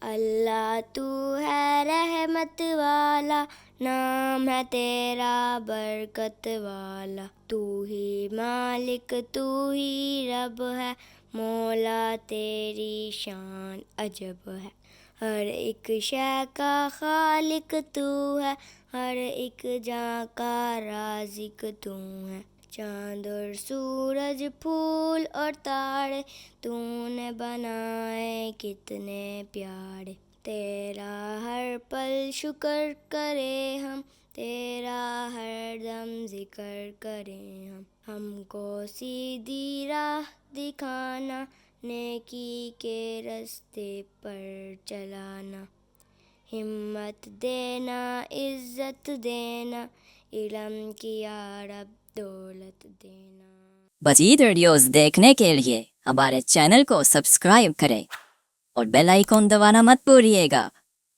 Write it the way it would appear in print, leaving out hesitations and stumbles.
اللہ تو ہے رحمت والا، نام ہے تیرا برکت والا، تو ہی مالک تو ہی رب ہے، مولا تیری شان عجب ہے، ہر ایک شے کا خالق تو ہے، ہر ایک جاں کا رازق تو ہے، چاند اور سورج پھول اور تارے تو نے بنائے کتنے پیارے، تیرا ہر پل شکر کرے ہم، تیرا ہر دم ذکر کریں ہم کو سیدھی راہ دکھانا، نیکی کے رستے پر چلانا، ہمت دینا عزت دینا، علم کی یا رب دولت دینا۔ مزید ویڈیوز دیکھنے کے لیے ہمارے چینل کو سبسکرائب کریں اور بیل آئیکن دبانا مت بھولیے گا۔